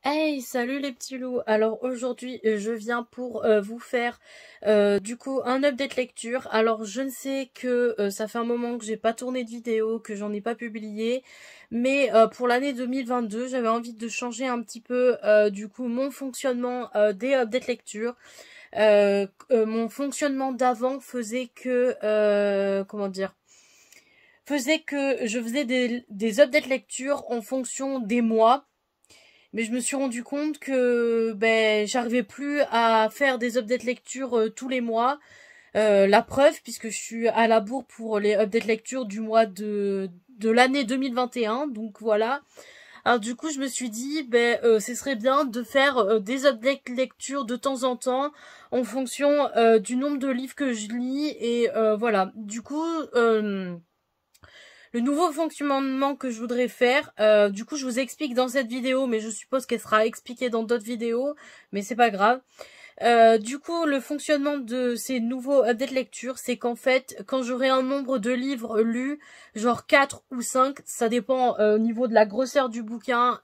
Hey, salut les petits loups. Alors aujourd'hui, je viens pour vous faire du coup un update lecture. Alors je ne sais que ça fait un moment que j'ai pas tourné de vidéo, que j'en ai pas publié, mais pour l'année 2022, j'avais envie de changer un petit peu du coup mon fonctionnement des updates lecture. Mon fonctionnement d'avant faisait que comment dire, faisait que je faisais des updates lecture en fonction des mois. Mais je me suis rendu compte que j'arrivais plus à faire des updates lecture tous les mois. La preuve, puisque je suis à la bourre pour les updates lecture du mois de l'année 2021. Donc voilà. Alors du coup, je me suis dit, ce serait bien de faire des updates lecture de temps en temps en fonction du nombre de livres que je lis. Et voilà. Du coup, le nouveau fonctionnement que je voudrais faire, du coup je vous explique dans cette vidéo, mais je suppose qu'elle sera expliquée dans d'autres vidéos, mais c'est pas grave. Du coup, le fonctionnement de ces nouveaux updates lecture, c'est qu'en fait, quand j'aurai un nombre de livres lus, genre 4 ou 5, ça dépend au niveau de la grosseur du bouquin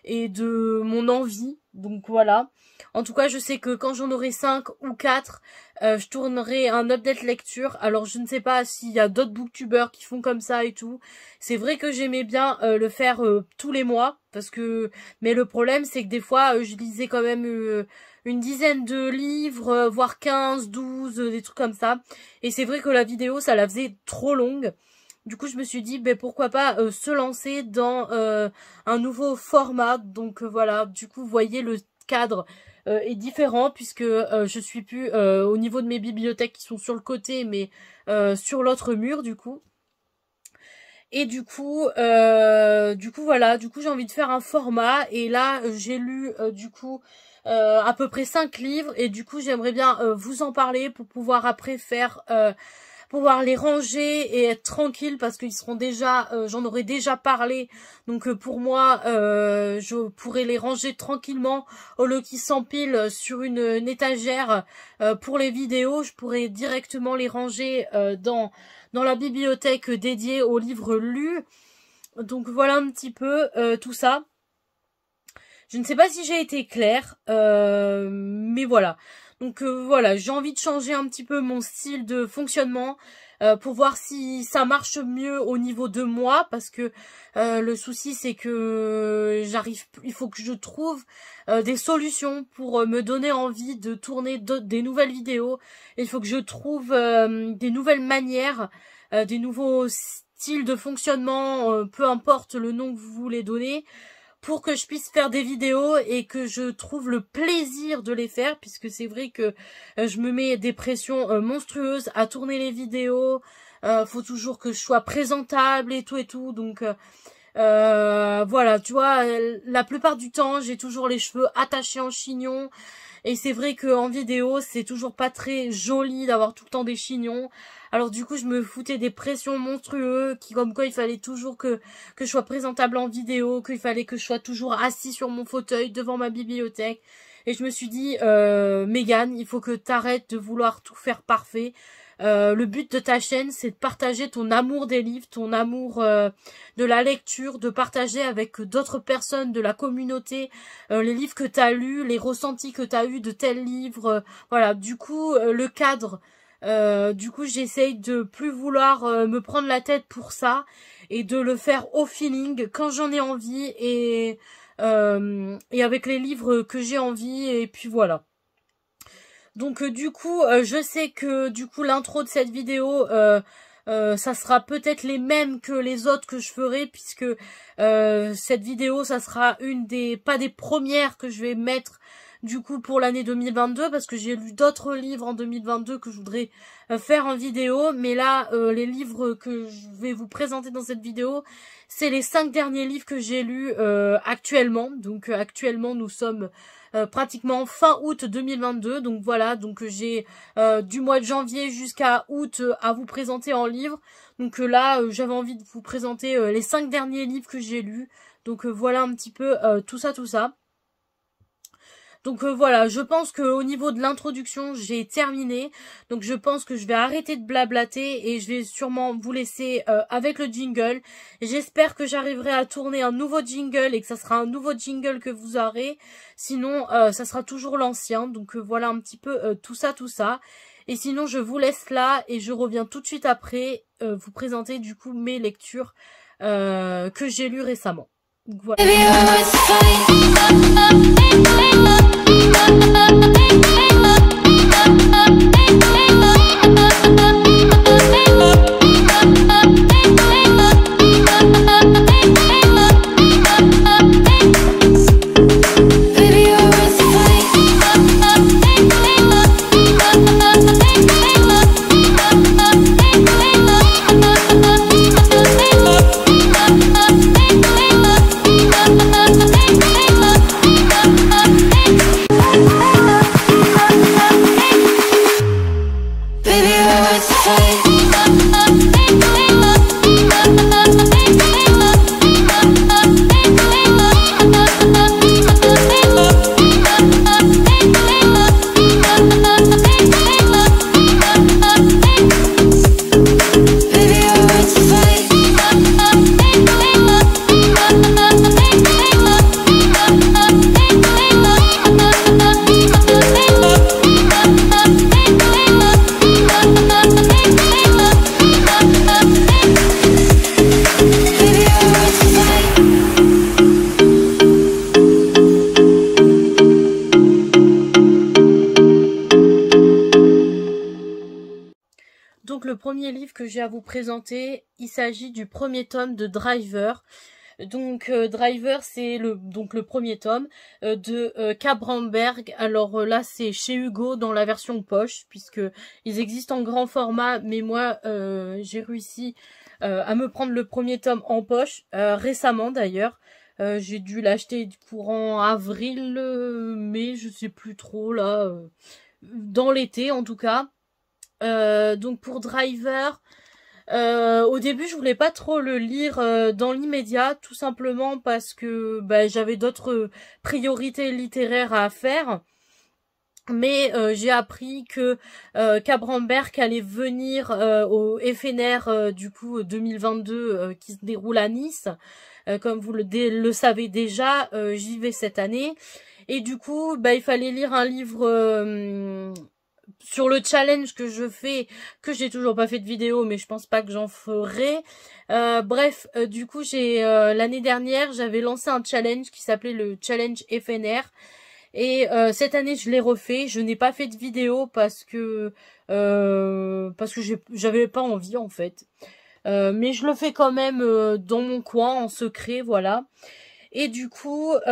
et de mon envie, donc voilà. En tout cas, je sais que quand j'en aurai 5 ou 4, je tournerai un update lecture. Alors, je ne sais pas s'il y a d'autres booktubers qui font comme ça et tout. C'est vrai que j'aimais bien le faire tous les mois, parce que... Mais le problème, c'est que des fois, je lisais quand même... une dizaine de livres, voire 15, 12, des trucs comme ça. Et c'est vrai que la vidéo, ça la faisait trop longue. Du coup, je me suis dit, pourquoi pas se lancer dans un nouveau format. Donc voilà, du coup, vous voyez, le cadre est différent puisque je suis plus au niveau de mes bibliothèques qui sont sur le côté, mais sur l'autre mur, du coup. Et du coup voilà, du coup j'ai envie de faire un format et là j'ai lu du coup à peu près 5 livres et du coup j'aimerais bien vous en parler pour pouvoir après faire pouvoir les ranger et être tranquille parce qu'ils seront déjà j'en aurais déjà parlé, donc pour moi je pourrais les ranger tranquillement au lieu qu'ils s'empilent sur une étagère. Pour les vidéos je pourrais directement les ranger dans la bibliothèque dédiée aux livres lus. Donc voilà un petit peu tout ça. Je ne sais pas si j'ai été claire, mais voilà. Donc voilà, j'ai envie de changer un petit peu mon style de fonctionnement pour voir si ça marche mieux au niveau de moi, parce que le souci c'est que il faut que je trouve des solutions pour me donner envie de tourner des nouvelles vidéos. Il faut que je trouve des nouvelles manières, des nouveaux styles de fonctionnement, peu importe le nom que vous voulez donner, pour que je puisse faire des vidéos et que je trouve le plaisir de les faire, puisque c'est vrai que je me mets des pressions monstrueuses à tourner les vidéos. Faut toujours que je sois présentable et tout, donc voilà, tu vois, la plupart du temps j'ai toujours les cheveux attachés en chignon. Et c'est vrai qu'en vidéo, c'est toujours pas très joli d'avoir tout le temps des chignons. Alors du coup, je me foutais des pressions monstrueuses, comme quoi il fallait toujours que je sois présentable en vidéo, qu'il fallait que je sois toujours assis sur mon fauteuil devant ma bibliothèque. Et je me suis dit, Mégane, il faut que t'arrêtes de vouloir tout faire parfait. Le but de ta chaîne, c'est de partager ton amour des livres, ton amour de la lecture, de partager avec d'autres personnes de la communauté les livres que tu as lus, les ressentis que tu as eus de tels livres. Voilà, du coup, le cadre, du coup, j'essaye de plus vouloir me prendre la tête pour ça et de le faire au feeling quand j'en ai envie et avec les livres que j'ai envie, et puis voilà. Donc du coup, je sais que du coup l'intro de cette vidéo, ça sera peut-être les mêmes que les autres que je ferai, puisque cette vidéo, ça sera pas des premières que je vais mettre du coup pour l'année 2022, parce que j'ai lu d'autres livres en 2022 que je voudrais faire en vidéo. Mais là, les livres que je vais vous présenter dans cette vidéo, c'est les 5 derniers livres que j'ai lus actuellement. Donc actuellement, nous sommes pratiquement fin août 2022. Donc voilà, donc j'ai du mois de janvier jusqu'à août à vous présenter en livre. Donc là, j'avais envie de vous présenter les 5 derniers livres que j'ai lus. Donc voilà un petit peu tout ça. Donc voilà, je pense qu'au niveau de l'introduction, j'ai terminé. Donc je pense que je vais arrêter de blablater et je vais sûrement vous laisser avec le jingle. J'espère que j'arriverai à tourner un nouveau jingle et que ça sera un nouveau jingle que vous aurez. Sinon, ça sera toujours l'ancien. Donc voilà un petit peu tout ça. Et sinon, je vous laisse là et je reviens tout de suite après vous présenter du coup mes lectures que j'ai lues récemment. Donc, voilà. Donc le premier livre que j'ai à vous présenter, il s'agit du premier tome de Driver. Donc Driver, c'est le premier tome de K. Bramberg. Alors là, c'est chez Hugo dans la version poche, puisque ils existent en grand format, mais moi j'ai réussi à me prendre le premier tome en poche récemment d'ailleurs. J'ai dû l'acheter courant avril, mai, je sais plus trop là, dans l'été en tout cas. Donc pour Driver, au début je voulais pas trop le lire dans l'immédiat, tout simplement parce que j'avais d'autres priorités littéraires à faire. Mais j'ai appris que K. Bramberg allait venir au FNR du coup 2022 qui se déroule à Nice. Comme vous le savez déjà, j'y vais cette année. Et du coup, il fallait lire un livre sur le challenge que je fais, que j'ai toujours pas fait de vidéo, mais je pense pas que j'en ferai. Bref, du coup, l'année dernière, j'avais lancé un challenge qui s'appelait le challenge FNR. Et cette année, je l'ai refait. Je n'ai pas fait de vidéo parce que j'avais pas envie en fait. Mais je le fais quand même dans mon coin en secret, voilà. Et du coup, K.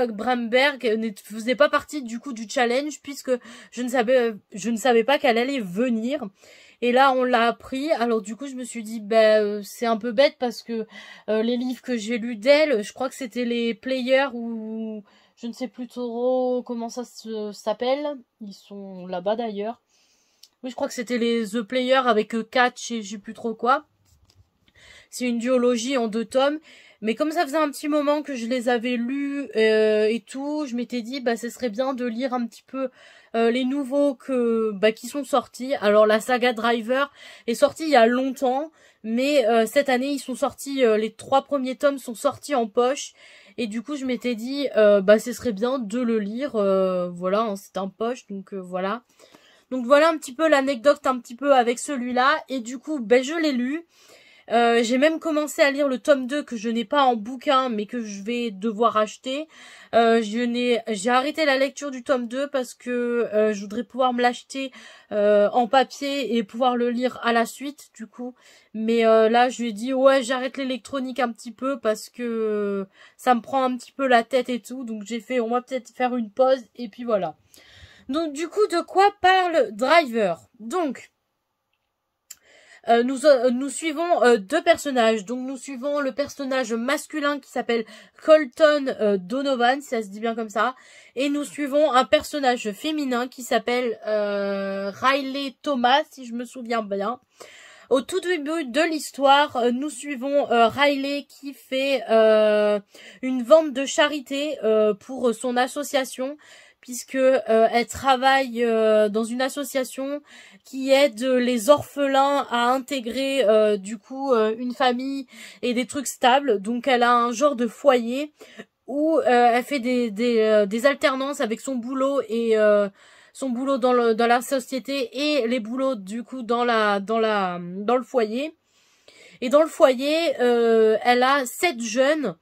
Bramberg ne faisait pas partie du coup du challenge puisque je ne savais pas qu'elle allait venir. Et là, on l'a appris. Alors du coup, je me suis dit, c'est un peu bête parce que les livres que j'ai lus d'elle, je crois que c'était les Players ou je ne sais plus trop comment ça s'appelle. Ils sont là-bas d'ailleurs. Oui, je crois que c'était les The Players avec Catch et je sais plus trop quoi. C'est une duologie en 2 tomes. Mais comme ça faisait un petit moment que je les avais lus et tout, je m'étais dit, ce serait bien de lire un petit peu les nouveaux qui sont sortis. Alors la saga Driver est sortie il y a longtemps, mais cette année ils sont sortis, les 3 premiers tomes sont sortis en poche. Et du coup je m'étais dit, ce serait bien de le lire, voilà, hein, c'est un poche, donc voilà. Donc voilà un petit peu l'anecdote un petit peu avec celui-là. Et du coup, je l'ai lu. J'ai même commencé à lire le tome 2 que je n'ai pas en bouquin mais que je vais devoir acheter. J'ai arrêté la lecture du tome 2 parce que je voudrais pouvoir me l'acheter en papier et pouvoir le lire à la suite du coup. Mais là je lui ai dit ouais, j'arrête l'électronique un petit peu parce que ça me prend un petit peu la tête et tout. Donc j'ai fait on va peut-être faire une pause et puis voilà. Donc du coup de quoi parle Driver? Donc nous suivons 2 personnages. Donc nous suivons le personnage masculin qui s'appelle Colton Donovan, si ça se dit bien comme ça. Et nous suivons un personnage féminin qui s'appelle Riley Thomas, si je me souviens bien. Au tout début de l'histoire, nous suivons Riley qui fait une vente de charité pour son association, puisque elle travaille dans une association qui aide les orphelins à intégrer du coup une famille et des trucs stables. Donc elle a un genre de foyer où elle fait des alternances avec son boulot et son boulot dans la société et les boulots du coup dans le foyer. Et dans le foyer, elle a 7 jeunes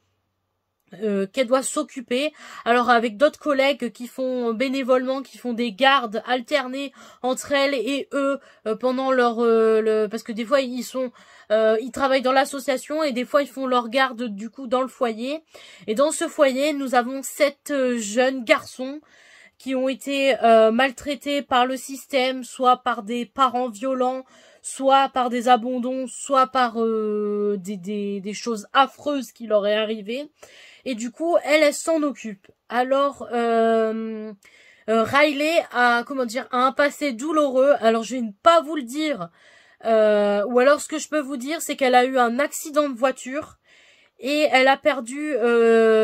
qu'elle doit s'occuper. Alors avec d'autres collègues qui font bénévolement, qui font des gardes alternés entre elle et eux pendant leur parce que des fois ils travaillent dans l'association et des fois ils font leur garde du coup dans le foyer. Et dans ce foyer, nous avons 7 jeunes garçons qui ont été maltraités par le système, soit par des parents violents, soit par des abandons, soit par des choses affreuses qui leur est arrivées. Et du coup, elle s'en occupe. Alors, Riley a un passé douloureux. Alors, je vais ne pas vous le dire. Ou alors, ce que je peux vous dire, c'est qu'elle a eu un accident de voiture. Et elle a perdu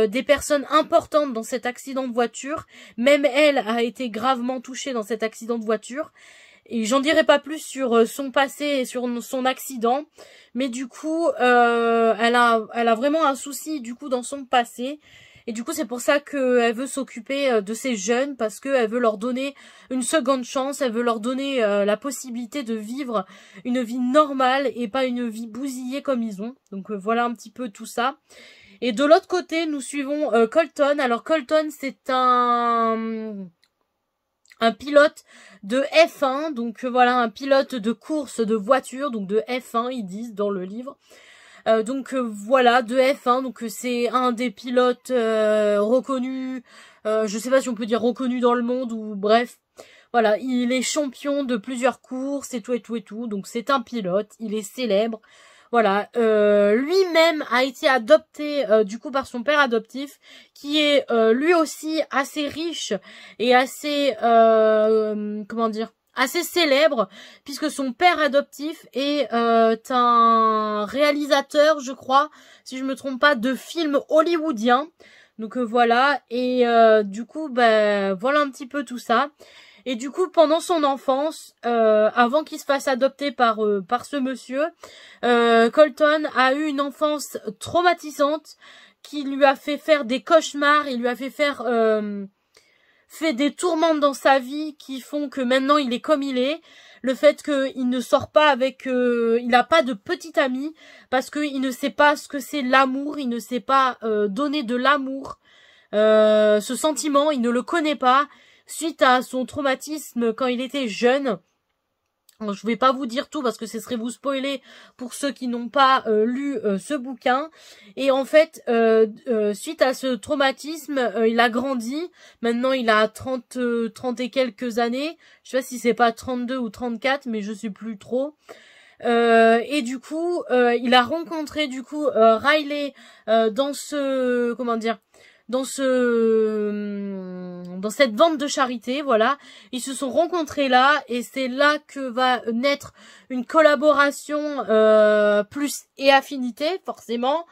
des personnes importantes dans cet accident de voiture. Même elle a été gravement touchée dans cet accident de voiture. Et j'en dirai pas plus sur son passé et sur son accident. Mais du coup, elle a vraiment un souci du coup dans son passé. Et du coup, c'est pour ça qu'elle veut s'occuper de ces jeunes, parce qu'elle veut leur donner une seconde chance, elle veut leur donner la possibilité de vivre une vie normale et pas une vie bousillée comme ils ont. Donc voilà un petit peu tout ça. Et de l'autre côté, nous suivons Colton. Alors Colton, c'est un pilote de F1, donc voilà, un pilote de course de voiture, donc de F1, ils disent dans le livre. Voilà, de F1, donc c'est un des pilotes reconnus, je sais pas si on peut dire reconnu dans le monde, ou bref, voilà, il est champion de plusieurs courses et tout et tout et tout, donc c'est un pilote, il est célèbre. Voilà, lui-même a été adopté du coup par son père adoptif, qui est lui aussi assez riche et assez assez célèbre, puisque son père adoptif est un réalisateur, je crois, si je me trompe pas, de films hollywoodiens. Donc voilà, et du coup, voilà un petit peu tout ça. Et du coup, pendant son enfance, avant qu'il se fasse adopter par ce monsieur, Colton a eu une enfance traumatisante qui lui a fait faire des cauchemars, il lui a fait faire fait des tourments dans sa vie qui font que maintenant il est comme il est. Le fait qu'il ne sort pas avec... il n'a pas de petit ami parce qu'il ne sait pas ce que c'est l'amour, il ne sait pas donner de l'amour. Ce sentiment, il ne le connaît pas suite à son traumatisme quand il était jeune. Je vais pas vous dire tout parce que ce serait vous spoiler pour ceux qui n'ont pas lu ce bouquin. Et en fait, suite à ce traumatisme, il a grandi. Maintenant, il a 30 et quelques années. Je sais pas si c'est pas 32 ou 34, mais je sais plus trop. Et du coup, il a rencontré du coup Riley dans ce dans cette vente de charité, voilà. Ils se sont rencontrés là, et c'est là que va naître une collaboration plus et affinité, forcément.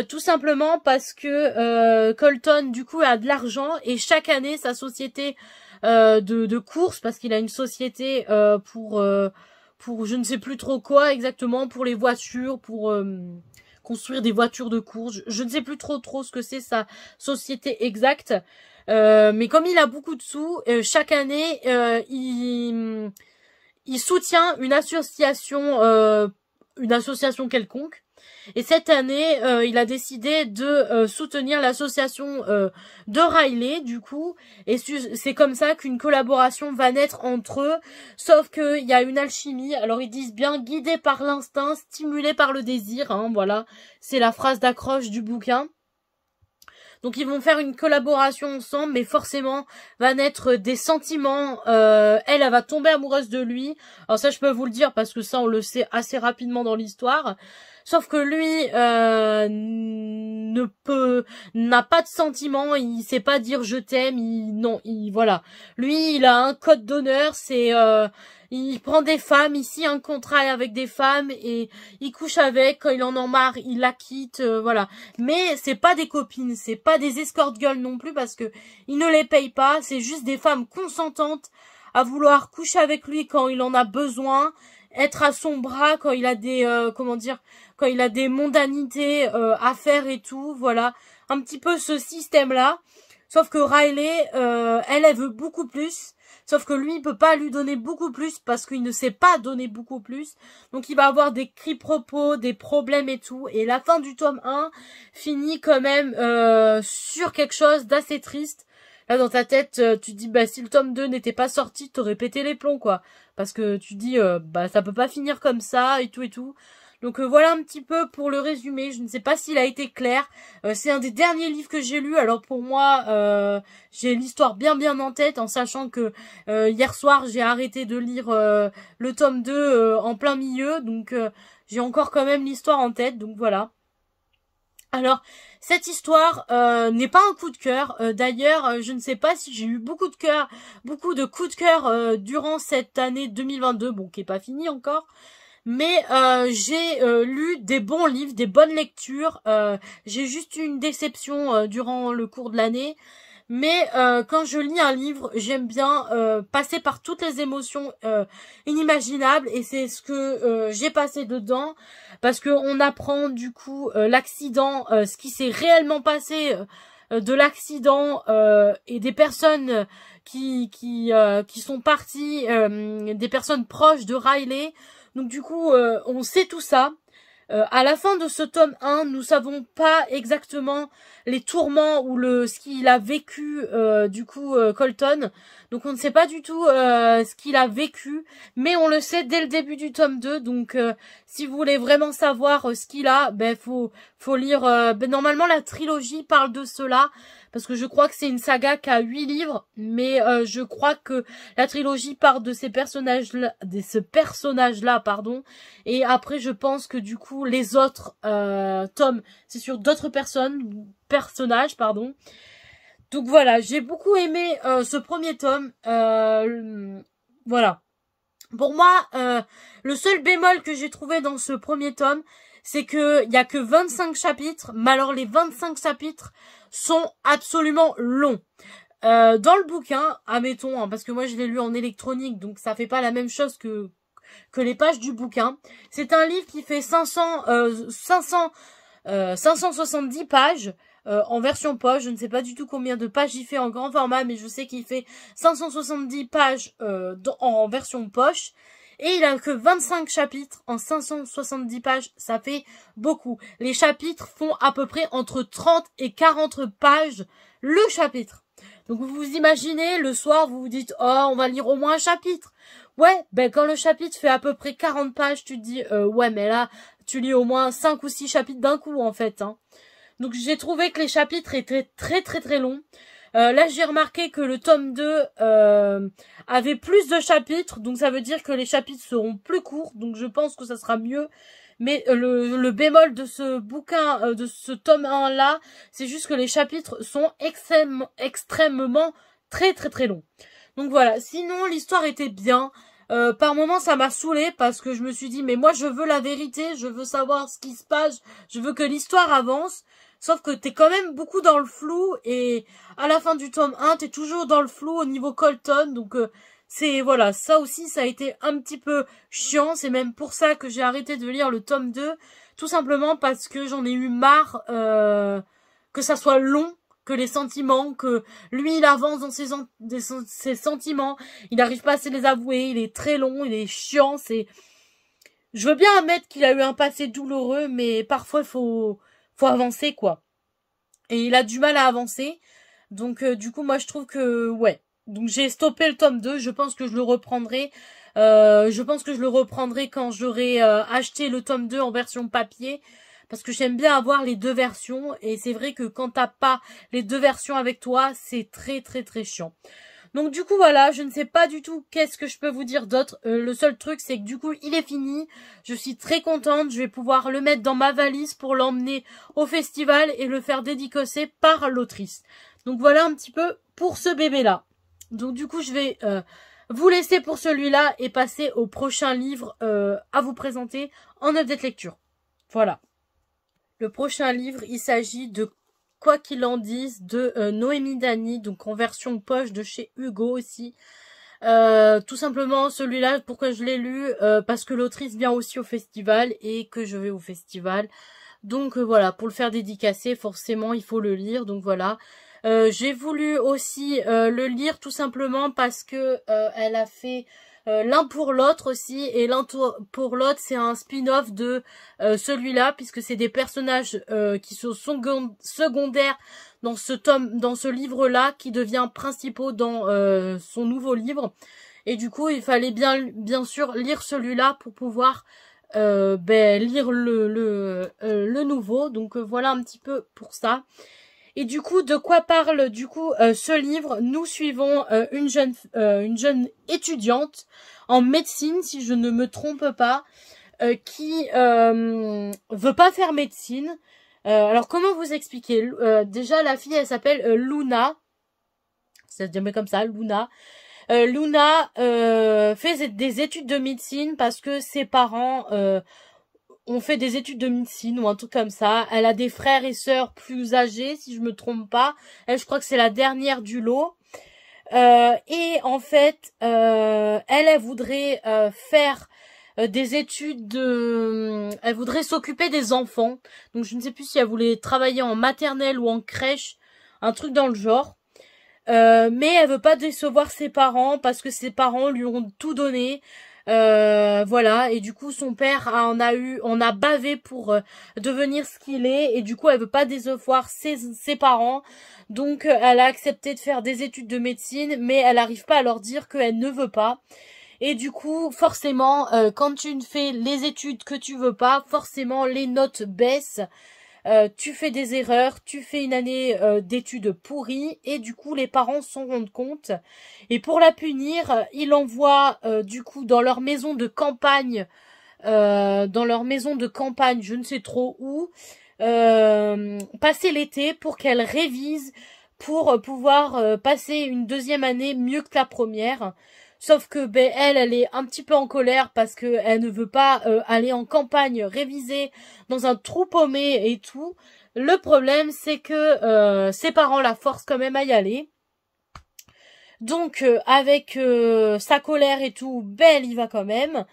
Tout simplement parce que Colton, du coup, a de l'argent, et chaque année, sa société de course, parce qu'il a une société pour je ne sais plus trop quoi exactement, pour les voitures, pour... construire des voitures de course. Je ne sais plus trop ce que c'est sa société exacte. Mais comme il a beaucoup de sous, chaque année, il soutient une association quelconque. Et cette année, il a décidé de soutenir l'association de Riley, du coup. Et c'est comme ça qu'une collaboration va naître entre eux. Sauf qu'il y a une alchimie. Alors ils disent bien guidé par l'instinct, stimulé par le désir. Hein, voilà, c'est la phrase d'accroche du bouquin. Donc ils vont faire une collaboration ensemble, mais forcément va naître des sentiments. Elle va tomber amoureuse de lui. Alors ça, je peux vous le dire parce que ça, on le sait assez rapidement dans l'histoire. sauf que lui n'a pas de sentiments, il sait pas dire je t'aime, voilà. Lui, il a un code d'honneur, c'est il prend des femmes, il signe un contrat avec des femmes et il couche avec, quand il en a marre, il la quitte, voilà. Mais c'est pas des copines, c'est pas des escort girls non plus parce que il ne les paye pas, c'est juste des femmes consentantes à vouloir coucher avec lui quand il en a besoin, être à son bras quand il a des quand il a des mondanités à faire et tout, voilà, un petit peu ce système-là. Sauf que Riley, elle veut beaucoup plus. Sauf que lui, il peut pas lui donner beaucoup plus parce qu'il ne sait pas donner beaucoup plus. Donc il va avoir des quiproquos, des problèmes et tout. Et la fin du tome 1 finit quand même sur quelque chose d'assez triste. Là, dans ta tête, tu te dis, bah, si le tome 2 n'était pas sorti, t'aurais pété les plombs, quoi. Parce que tu te dis, bah, ça peut pas finir comme ça, et tout, et tout. Donc, voilà un petit peu pour le résumé. Je ne sais pas s'il a été clair. C'est un des derniers livres que j'ai lu. Alors, pour moi, j'ai l'histoire bien en tête, en sachant que hier soir, j'ai arrêté de lire le tome 2 en plein milieu. Donc, j'ai encore quand même l'histoire en tête. Donc, voilà. Alors, cette histoire n'est pas un coup de cœur. D'ailleurs, je ne sais pas si j'ai eu beaucoup de coups de cœur durant cette année 2022, bon, qui est pas finie encore. Mais j'ai lu des bons livres, des bonnes lectures. J'ai juste eu une déception durant le cours de l'année. Mais quand je lis un livre, j'aime bien passer par toutes les émotions inimaginables. Et c'est ce que j'ai passé dedans. Parce qu'on apprend du coup l'accident, ce qui s'est réellement passé de l'accident et des personnes qui sont parties, des personnes proches de Riley. Donc du coup, on sait tout ça. À la fin de ce tome 1, nous savons pas exactement les tourments ou ce qu'il a vécu du coup Colton. Donc on ne sait pas du tout ce qu'il a vécu, mais on le sait dès le début du tome 2. Donc si vous voulez vraiment savoir ce qu'il a, ben faut lire normalement la trilogie parle de cela. Parce que je crois que c'est une saga qui a 8 livres, mais je crois que la trilogie parle de ces personnages-là, pardon. Et après, je pense que du coup, les autres tomes, c'est sur d'autres personnages, pardon. Donc voilà, j'ai beaucoup aimé ce premier tome. Voilà. Pour moi, le seul bémol que j'ai trouvé dans ce premier tome, c'est que il y a que 25 chapitres, mais alors les 25 chapitres sont absolument longs. Dans le bouquin, admettons, hein, parce que moi je l'ai lu en électronique, donc ça fait pas la même chose que les pages du bouquin. C'est un livre qui fait 570 pages en version poche. Je ne sais pas du tout combien de pages il fait en grand format, mais je sais qu'il fait 570 pages en version poche. Et il a que 25 chapitres en 570 pages, ça fait beaucoup. Les chapitres font à peu près entre 30 et 40 pages le chapitre. Donc vous vous imaginez, le soir, vous vous dites, oh, on va lire au moins un chapitre. Ouais, ben quand le chapitre fait à peu près 40 pages, tu te dis, ouais, mais là, tu lis au moins 5 ou 6 chapitres d'un coup, en fait. Hein. Donc j'ai trouvé que les chapitres étaient très longs. Là, j'ai remarqué que le tome 2 avait plus de chapitres, donc ça veut dire que les chapitres seront plus courts, donc je pense que ça sera mieux. Mais le bémol de ce bouquin, de ce tome 1 là, c'est juste que les chapitres sont extrêmement très longs. Donc voilà, sinon l'histoire était bien. Par moments ça m'a saoulée parce que je me suis dit mais moi je veux la vérité, je veux savoir ce qui se passe, je veux que l'histoire avance. Sauf que t'es quand même beaucoup dans le flou et à la fin du tome 1, t'es toujours dans le flou au niveau Colton. Donc c'est voilà, ça aussi ça a été un petit peu chiant. C'est même pour ça que j'ai arrêté de lire le tome 2. Tout simplement parce que j'en ai eu marre que ça soit long, que les sentiments, que lui il avance dans ses sentiments. Il n'arrive pas à se les avouer, il est très long, il est chiant. Je veux bien admettre qu'il a eu un passé douloureux, mais parfois il faut avancer quoi. Et il a du mal à avancer. Donc du coup moi je trouve que ouais. Donc j'ai stoppé le tome 2, je pense que je le reprendrai. Quand j'aurai acheté le tome 2 en version papier. Parce que j'aime bien avoir les deux versions. Et c'est vrai que quand t'as pas les deux versions avec toi, c'est très chiant. Donc du coup voilà, je ne sais pas du tout qu'est-ce que je peux vous dire d'autre. Le seul truc c'est que du coup il est fini. Je suis très contente, je vais pouvoir le mettre dans ma valise pour l'emmener au festival et le faire dédicacer par l'autrice. Donc voilà un petit peu pour ce bébé là. Donc du coup je vais vous laisser pour celui-là et passer au prochain livre à vous présenter en update lecture. Voilà. Le prochain livre, il s'agit de Quoi qu'il en dise de Noémie Dany, donc en version poche de chez Hugo aussi. Tout simplement celui-là, pourquoi je l'ai lu, parce que l'autrice vient aussi au festival et que je vais au festival. Donc voilà, pour le faire dédicacer, forcément il faut le lire, donc voilà. J'ai voulu aussi le lire tout simplement parce que elle a fait l'un pour l'autre aussi, et l'un pour l'autre c'est un spin-off de celui-là, puisque c'est des personnages qui sont secondaires dans ce livre-là, qui devient principaux dans son nouveau livre. Et du coup, il fallait bien sûr lire celui-là pour pouvoir lire le nouveau. Donc voilà un petit peu pour ça. Et du coup, de quoi parle du coup ce livre? Nous suivons une jeune étudiante en médecine, si je ne me trompe pas, qui veut pas faire médecine. Alors comment vous expliquer? Déjà la fille, elle s'appelle Luna. Ça se dit comme ça, Luna. Luna fait des études de médecine parce que ses parents ont fait des études de médecine ou un truc comme ça. Elle a des frères et sœurs plus âgés, si je me trompe pas. Elle, je crois que c'est la dernière du lot. Et en fait, elle voudrait faire des études de... Elle voudrait s'occuper des enfants. Donc je ne sais plus si elle voulait travailler en maternelle ou en crèche, un truc dans le genre. Mais elle veut pas décevoir ses parents parce que ses parents lui ont tout donné. Voilà, et du coup son père en a bavé pour devenir ce qu'il est, et du coup elle veut pas décevoir ses parents, donc elle a accepté de faire des études de médecine, mais elle n'arrive pas à leur dire qu'elle ne veut pas. Et du coup forcément quand tu fais les études que tu veux pas, forcément les notes baissent. Tu fais des erreurs, tu fais une année d'études pourries, et du coup les parents s'en rendent compte. Et pour la punir, ils l'envoient du coup dans leur maison de campagne, je ne sais trop où, passer l'été pour qu'elle révise, pour pouvoir passer une deuxième année mieux que la première. Sauf que elle est un petit peu en colère parce que elle ne veut pas aller en campagne réviser dans un trou paumé et tout. Le problème, c'est que ses parents la forcent quand même à y aller. Donc avec sa colère et tout, elle y va quand même.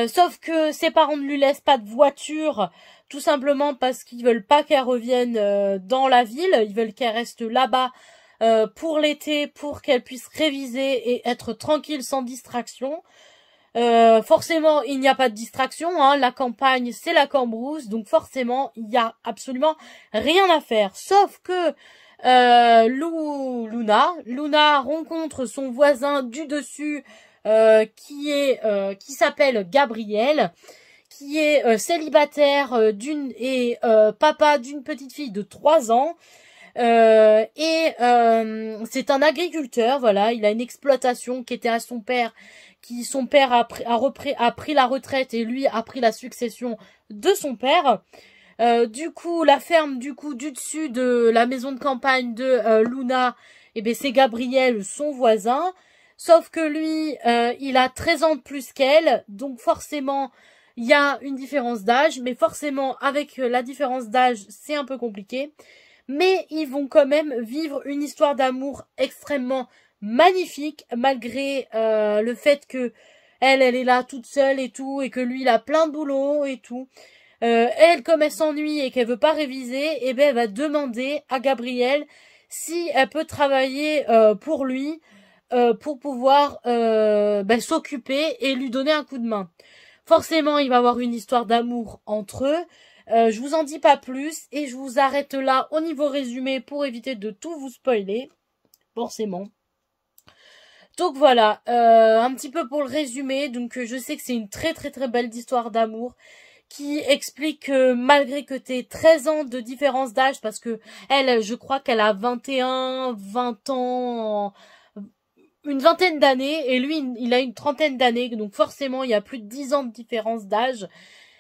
Sauf que ses parents ne lui laissent pas de voiture, tout simplement parce qu'ils veulent pas qu'elle revienne dans la ville. Ils veulent qu'elle reste là-bas pour l'été, pour qu'elle puisse réviser et être tranquille sans distraction. Forcément, il n'y a pas de distraction, hein. La campagne, c'est la cambrousse, donc forcément, il n'y a absolument rien à faire. Sauf que Luna rencontre son voisin du dessus, qui s'appelle Gabriel, qui est célibataire et papa d'une petite fille de 3 ans. C'est un agriculteur, voilà, il a une exploitation qui était à son père, son père a pris la retraite et lui a pris la succession de son père. Du coup, la ferme du dessus de la maison de campagne de Luna, c'est Gabriel, son voisin. Sauf que lui, il a 13 ans de plus qu'elle, donc forcément, il y a une différence d'âge, mais forcément, avec la différence d'âge, c'est un peu compliqué. Mais ils vont quand même vivre une histoire d'amour extrêmement magnifique, malgré le fait que elle est là toute seule et tout, et que lui, il a plein de boulot et tout. Elle, comme elle s'ennuie et qu'elle veut pas réviser, elle va demander à Gabriel si elle peut travailler pour lui, pour pouvoir s'occuper et lui donner un coup de main. Forcément, il va y avoir une histoire d'amour entre eux. Je vous en dis pas plus et je vous arrête là au niveau résumé pour éviter de tout vous spoiler, forcément. Donc voilà, un petit peu pour le résumé. Donc je sais que c'est une très très très belle histoire d'amour qui explique que malgré que t'aies 13 ans de différence d'âge, parce que elle, je crois qu'elle a 20 ans, une vingtaine d'années et lui il a une trentaine d'années, donc forcément il y a plus de 10 ans de différence d'âge.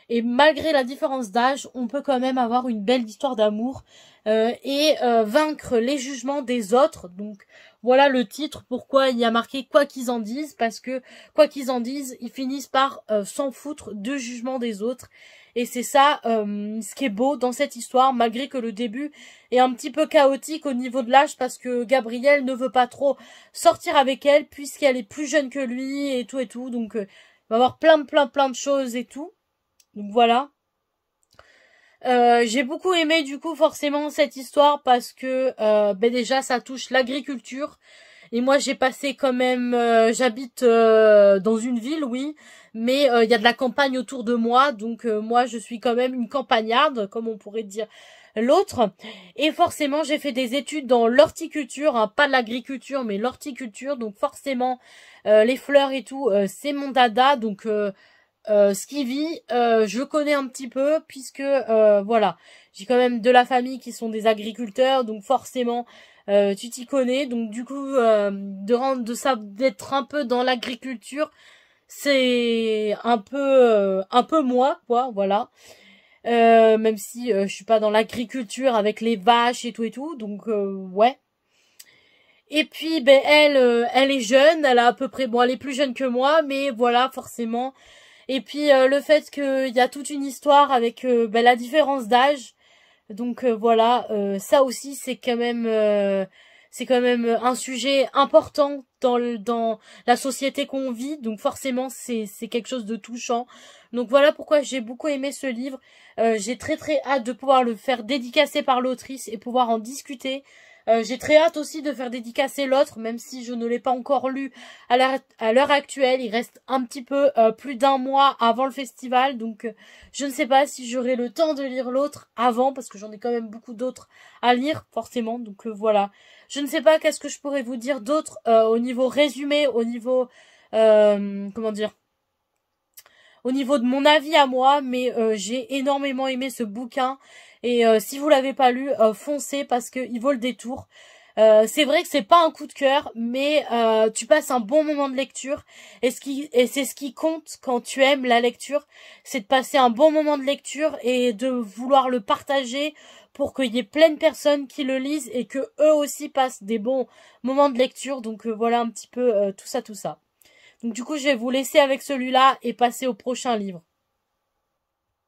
Et malgré la différence d'âge, on peut quand même avoir une belle histoire d'amour et vaincre les jugements des autres. Donc voilà le titre, pourquoi il y a marqué quoi qu'ils en disent, parce que quoi qu'ils en disent, ils finissent par s'en foutre du jugement des autres. Et c'est ça ce qui est beau dans cette histoire, malgré que le début est un petit peu chaotique au niveau de l'âge, parce que Gabriel ne veut pas trop sortir avec elle, puisqu'elle est plus jeune que lui, et tout. Donc il va y avoir plein de choses et tout. Donc voilà. J'ai beaucoup aimé du coup forcément cette histoire parce que déjà ça touche l'agriculture et moi j'ai passé quand même j'habite dans une ville oui mais il y a de la campagne autour de moi donc moi je suis quand même une campagnarde comme on pourrait dire l'autre et forcément j'ai fait des études dans l'horticulture hein, pas l'agriculture mais l'horticulture donc forcément les fleurs et tout c'est mon dada donc Skivy, je connais un petit peu puisque voilà, j'ai quand même de la famille qui sont des agriculteurs, donc forcément tu t'y connais. Donc du coup, d'être un peu dans l'agriculture, c'est un peu moi quoi, voilà. Même si je suis pas dans l'agriculture avec les vaches et tout, donc ouais. Et puis ben elle est jeune, elle a à peu près bon elle est plus jeune que moi, mais voilà forcément. Et puis le fait qu'il y a toute une histoire avec la différence d'âge. Donc voilà, ça aussi c'est quand même un sujet important dans la société qu'on vit. Donc forcément c'est quelque chose de touchant. Donc voilà pourquoi j'ai beaucoup aimé ce livre. J'ai très hâte de pouvoir le faire dédicacer par l'autrice et pouvoir en discuter. J'ai très hâte aussi de faire dédicacer l'autre, même si je ne l'ai pas encore lu à l'heure actuelle. Il reste un petit peu plus d'un mois avant le festival, donc je ne sais pas si j'aurai le temps de lire l'autre avant, parce que j'en ai quand même beaucoup d'autres à lire, forcément. Donc voilà. Je ne sais pas qu'est-ce que je pourrais vous dire d'autre au niveau résumé, au niveau comment dire, au niveau de mon avis à moi, mais j'ai énormément aimé ce bouquin. Et si vous l'avez pas lu, foncez parce que il vaut le détour. C'est vrai que c'est pas un coup de cœur, mais tu passes un bon moment de lecture. Et c'est ce qui compte quand tu aimes la lecture, c'est de passer un bon moment de lecture et de vouloir le partager pour qu'il y ait plein de personnes qui le lisent et que eux aussi passent des bons moments de lecture. Donc voilà un petit peu tout ça. Donc du coup, je vais vous laisser avec celui-là et passer au prochain livre.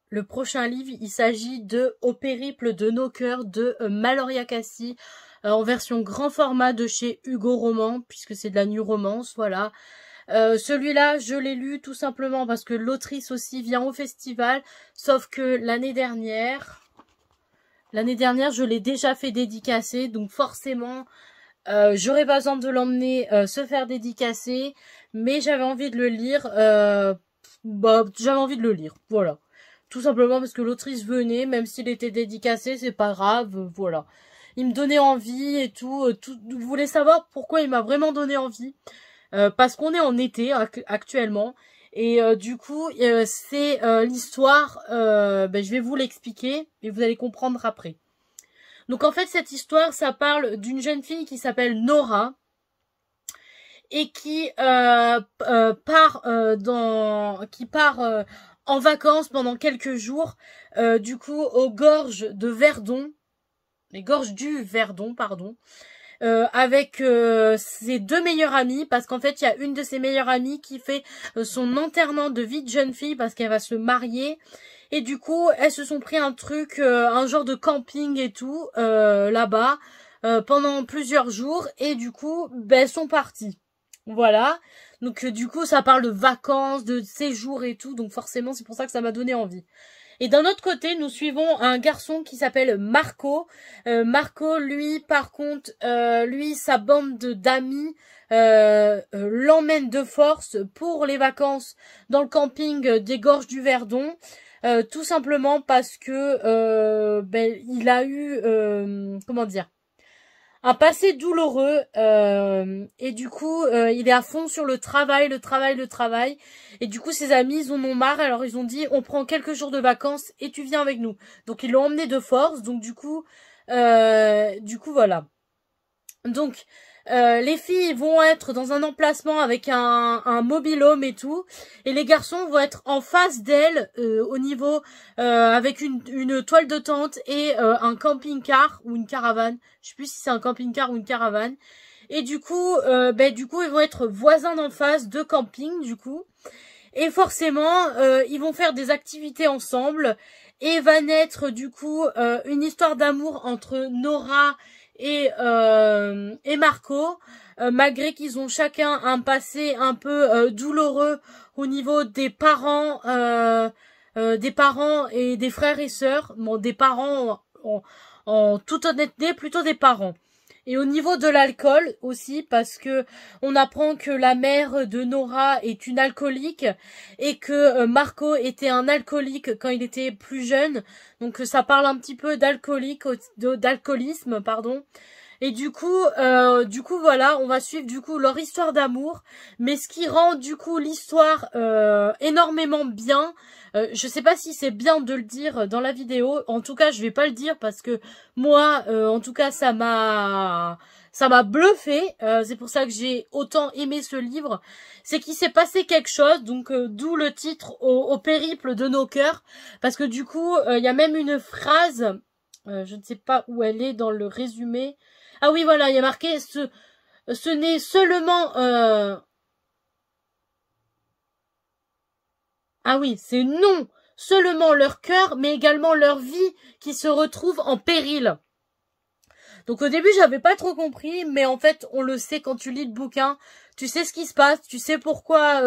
Le prochain livre, il s'agit de Au périple de nos cœurs de Maloria Cassie en version grand format de chez Hugo Roman, puisque c'est de la new romance, voilà. Celui-là, je l'ai lu tout simplement parce que l'autrice aussi vient au festival, sauf que l'année dernière, je l'ai déjà fait dédicacer, donc forcément, j'aurais pas besoin de l'emmener se faire dédicacer, mais j'avais envie de le lire, j'avais envie de le lire, voilà. Tout simplement parce que l'autrice venait, même s'il était dédicacé, c'est pas grave, voilà. Il me donnait envie et tout. Vous voulez savoir pourquoi il m'a vraiment donné envie parce qu'on est en été actuellement. Et du coup, c'est l'histoire, je vais vous l'expliquer et vous allez comprendre après. Donc en fait, cette histoire, ça parle d'une jeune fille qui s'appelle Nora et qui part en vacances pendant quelques jours, du coup, aux gorges de Verdon, les gorges du Verdon, pardon, avec ses deux meilleures amies, parce qu'en fait, il y a une de ses meilleures amies qui fait son enterrement de vie de jeune fille, parce qu'elle va se marier, et du coup, elles se sont pris un truc, un genre de camping et tout, là-bas, pendant plusieurs jours, et du coup, elles sont parties. Voilà. Donc du coup, ça parle de vacances, de séjours et tout. Donc forcément, c'est pour ça que ça m'a donné envie. Et d'un autre côté, nous suivons un garçon qui s'appelle Marco. Marco, lui, par contre, lui, sa bande d'amis l'emmène de force pour les vacances dans le camping des Gorges du Verdon. Tout simplement parce que il a eu, comment dire, un passé douloureux et du coup il est à fond sur le travail et du coup ses amis ils en ont marre alors ils ont dit on prend quelques jours de vacances et tu viens avec nous donc ils l'ont emmené de force donc du coup voilà donc Les filles vont être dans un emplacement avec un mobil-home et tout, et les garçons vont être en face d'elles au niveau avec une toile de tente et un camping-car ou une caravane. Je sais plus si c'est un camping-car ou une caravane. Et du coup, ils vont être voisins d'en face de camping du coup. Et forcément, ils vont faire des activités ensemble. Et va naître du coup une histoire d'amour entre Nora et Marco, malgré qu'ils ont chacun un passé un peu douloureux au niveau des parents et des frères et sœurs. Bon, des parents en toute honnêteté, plutôt des parents. Et au niveau de l'alcool aussi, parce que on apprend que la mère de Nora est une alcoolique et que Marco était un alcoolique quand il était plus jeune. Donc ça parle un petit peu d'alcoolisme, pardon. Et du coup voilà, on va suivre du coup leur histoire d'amour, mais ce qui rend du coup l'histoire énormément bien. Je sais pas si c'est bien de le dire dans la vidéo. En tout cas, je vais pas le dire parce que moi, en tout cas, ça m'a bluffé. C'est pour ça que j'ai autant aimé ce livre. C'est qu'il s'est passé quelque chose, donc d'où le titre au périple de nos cœurs, parce que du coup, il y a même une phrase. Je ne sais pas où elle est dans le résumé. Ah oui, voilà, il y a marqué ce n'est seulement ah oui, c'est non seulement leur cœur, mais également leur vie qui se retrouve en péril. Donc au début, j'avais pas trop compris, mais en fait, on le sait quand tu lis le bouquin. Tu sais ce qui se passe, tu sais pourquoi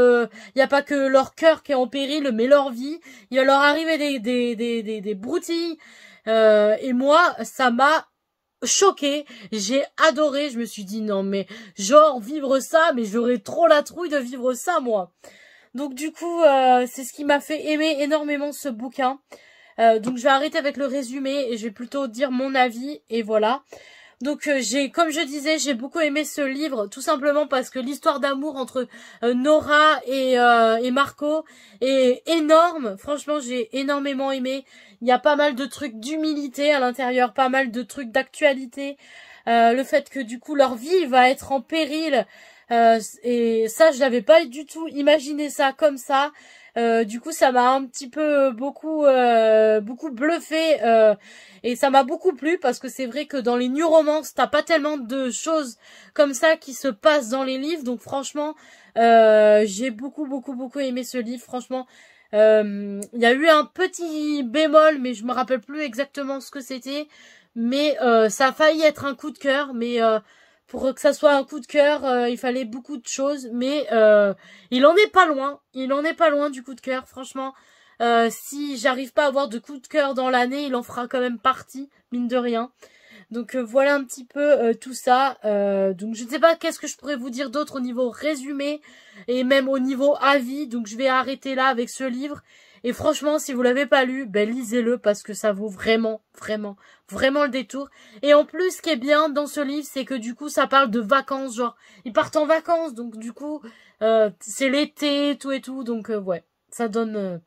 y a pas que leur cœur qui est en péril, mais leur vie. Il va leur arriver des broutilles. Et moi, ça m'a choquée. J'ai adoré. Je me suis dit non mais genre vivre ça, mais j'aurais trop la trouille de vivre ça moi. Donc du coup, c'est ce qui m'a fait aimer énormément ce bouquin. Donc je vais arrêter avec le résumé et je vais plutôt dire mon avis et voilà. Donc comme je disais, j'ai beaucoup aimé ce livre tout simplement parce que l'histoire d'amour entre Nora et Marco est énorme. Franchement, j'ai énormément aimé. Il y a pas mal de trucs d'humilité à l'intérieur, pas mal de trucs d'actualité. Le fait que du coup leur vie va être en péril. Et ça, je n'avais pas du tout imaginé ça comme ça. Du coup, ça m'a un petit peu beaucoup bluffé et ça m'a beaucoup plu parce que c'est vrai que dans les new romances, t'as pas tellement de choses comme ça qui se passent dans les livres. Donc franchement, j'ai beaucoup aimé ce livre. Franchement, il y a eu un petit bémol, mais je me rappelle plus exactement ce que c'était. Mais ça a failli être un coup de cœur, mais pour que ça soit un coup de cœur, il fallait beaucoup de choses, mais il en est pas loin. Il en est pas loin du coup de cœur, franchement. Si j'arrive pas à avoir de coup de cœur dans l'année, il en fera quand même partie, mine de rien. Donc voilà un petit peu tout ça. Donc je ne sais pas qu'est-ce que je pourrais vous dire d'autre au niveau résumé et même au niveau avis. Donc je vais arrêter là avec ce livre. Et franchement, si vous l'avez pas lu, ben lisez-le parce que ça vaut vraiment le détour. Et en plus, ce qui est bien dans ce livre, c'est que du coup, ça parle de vacances, genre ils partent en vacances, donc du coup, c'est l'été, tout et tout, donc ouais, ça donne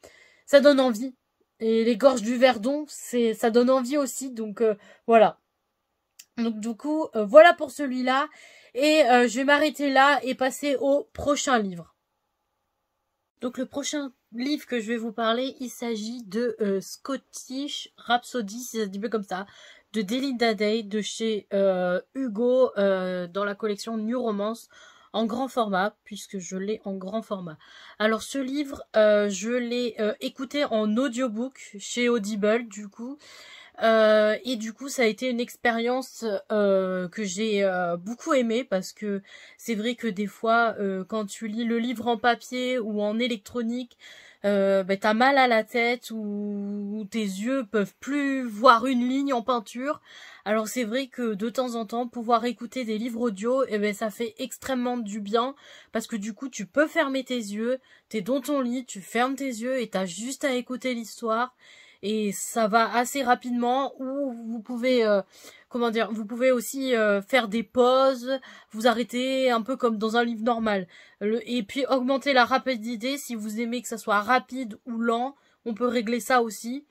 envie. Et les gorges du Verdon, ça donne envie aussi, donc voilà. Donc du coup, voilà pour celui-là. Et je vais m'arrêter là et passer au prochain livre. Donc le prochain livre que je vais vous parler, il s'agit de Scottish Rhapsody, si ça se dit peu comme ça, de Delinda Day, de chez Hugo, dans la collection New Romance, en grand format, puisque je l'ai en grand format. Alors ce livre, je l'ai écouté en audiobook chez Audible, du coup. Et du coup, ça a été une expérience que j'ai beaucoup aimée parce que c'est vrai que des fois, quand tu lis le livre en papier ou en électronique, t'as mal à la tête ou tes yeux peuvent plus voir une ligne en peinture. Alors c'est vrai que de temps en temps, pouvoir écouter des livres audio, ça fait extrêmement du bien parce que du coup, tu peux fermer tes yeux, t'es dans ton lit, tu fermes tes yeux et t'as juste à écouter l'histoire. Et ça va assez rapidement, ou vous pouvez vous pouvez aussi faire des pauses, vous arrêter un peu comme dans un livre normal. Et puis augmenter la rapidité si vous aimez que ça soit rapide ou lent, on peut régler ça aussi.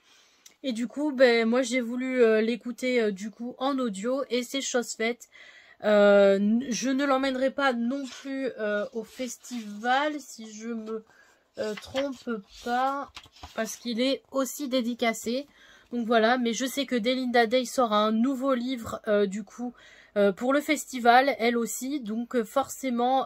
Et du coup, moi j'ai voulu l'écouter du coup en audio et c'est chose faite. Je ne l'emmènerai pas non plus au festival, si je me trompe pas, parce qu'il est aussi dédicacé. Donc voilà, mais je sais que Delinda Day sort un nouveau livre du coup pour le festival, elle aussi. Donc forcément,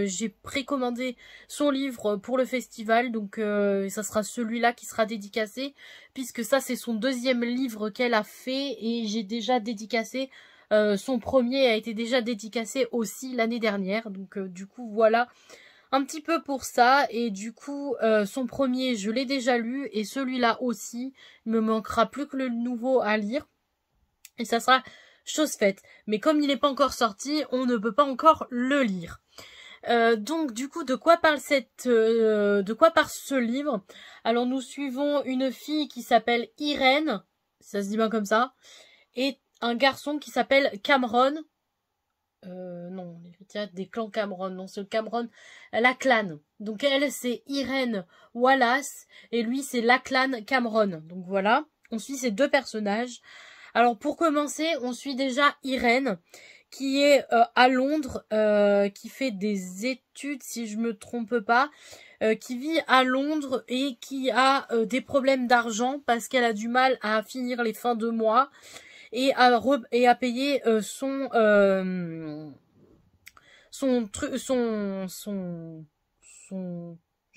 j'ai précommandé son livre pour le festival. Donc ça sera celui-là qui sera dédicacé, puisque ça c'est son deuxième livre qu'elle a fait et j'ai déjà dédicacé. Son premier a été déjà dédicacé aussi l'année dernière. Donc du coup voilà un petit peu pour ça. Et du coup son premier je l'ai déjà lu et celui-là aussi. Il me manquera plus que le nouveau à lire. Et ça sera chose faite. Mais comme il n'est pas encore sorti, on ne peut pas encore le lire. Donc du coup, de quoi parle ce livre? Alors nous suivons une fille qui s'appelle Irène, ça se dit bien comme ça, et un garçon qui s'appelle Cameron. Non, l'héritière des clans Cameron, non, c'est le Cameron, Lachlan. Donc elle, c'est Irène Wallace, et lui, c'est Lachlan Cameron. Donc voilà, on suit ces deux personnages. Alors pour commencer, on suit déjà Irène, qui est à Londres, qui fait des études, si je me trompe pas, qui vit à Londres et qui a des problèmes d'argent parce qu'elle a du mal à finir les fins de mois et à payer je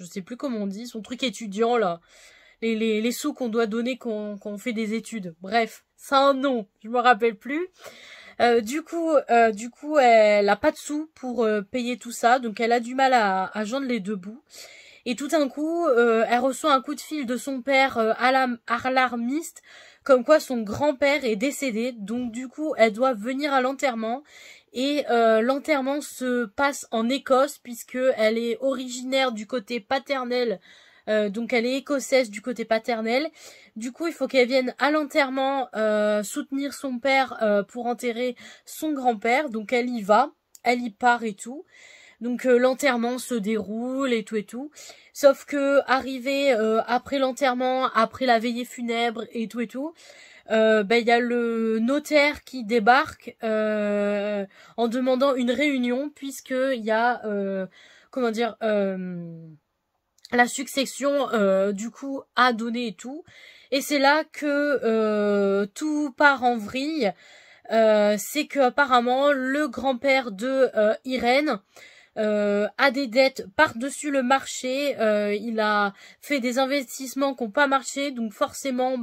sais plus comment on dit, son truc étudiant là, les sous qu'on doit donner quand on fait des études. Bref, c'est un nom, je me rappelle plus. Du coup, elle a pas de sous pour payer tout ça, donc elle a du mal à joindre les deux bouts. Et tout d'un coup, elle reçoit un coup de fil de son père alarmiste, comme quoi son grand-père est décédé. Donc du coup, elle doit venir à l'enterrement. Et l'enterrement se passe en Écosse, puisque elle est originaire du côté paternel. Donc elle est écossaise du côté paternel. Du coup, il faut qu'elle vienne à l'enterrement soutenir son père pour enterrer son grand-père. Donc elle y va, elle y part et tout. Donc l'enterrement se déroule et tout. Sauf que arrivé après l'enterrement, après la veillée funèbre et tout, il y a le notaire qui débarque en demandant une réunion, puisque il y a la succession du coup à donner et tout. Et c'est là que tout part en vrille. C'est que apparemment le grand-père de Irène a des dettes par-dessus le marché. Il a fait des investissements qui n'ont pas marché, donc forcément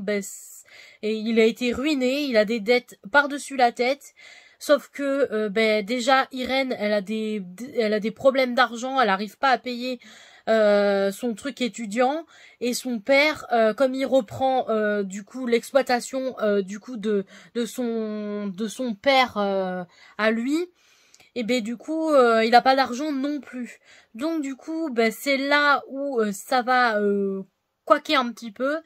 et il a été ruiné. Il a des dettes par-dessus la tête. Sauf que déjà Irène, elle a des problèmes d'argent, elle n'arrive pas à payer son truc étudiant, et son père, comme il reprend du coup l'exploitation du coup de son père à lui, et du coup il a pas d'argent non plus. Donc du coup c'est là où ça va quaquer un petit peu.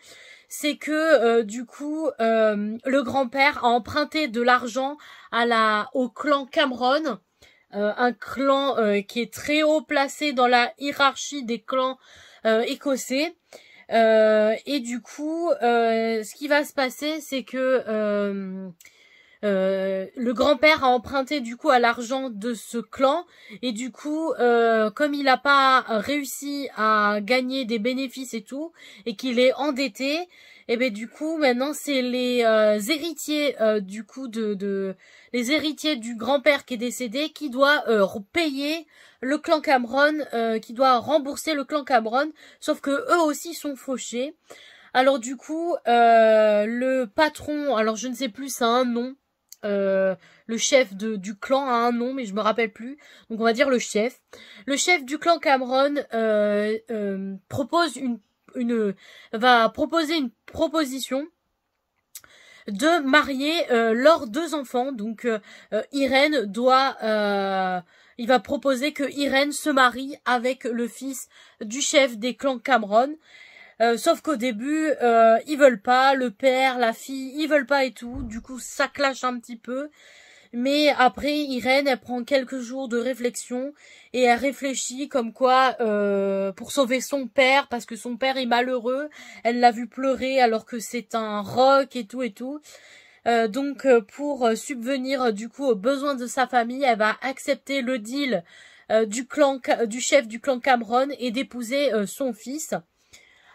C'est que du coup le grand-père a emprunté de l'argent au clan Cameron, un clan qui est très haut placé dans la hiérarchie des clans écossais. Et du coup, ce qui va se passer, c'est que le grand-père a emprunté du coup à l'argent de ce clan, et du coup comme il n'a pas réussi à gagner des bénéfices et tout, et qu'il est endetté, et du coup maintenant c'est les héritiers du coup les héritiers du grand-père qui est décédé qui doit payer le clan Cameron, qui doit rembourser le clan Cameron, sauf que eux aussi sont fauchés. Alors du coup le patron, alors je ne sais plus, ça a un nom. Le chef du clan a un nom, mais je me rappelle plus. Donc on va dire le chef. Le chef du clan Cameron va proposer une proposition de marier leurs deux enfants. Donc Irène il va proposer que Irène se marie avec le fils du chef des clans Cameron. Sauf qu'au début, ils veulent pas, le père, la fille, ils veulent pas et tout. Du coup, ça clash un petit peu. Mais après, Irène, elle prend quelques jours de réflexion et elle réfléchit comme quoi, pour sauver son père, parce que son père est malheureux, elle l'a vu pleurer alors que c'est un roc et tout. Pour subvenir du coup aux besoins de sa famille, elle va accepter le deal du chef du clan Cameron et d'épouser son fils.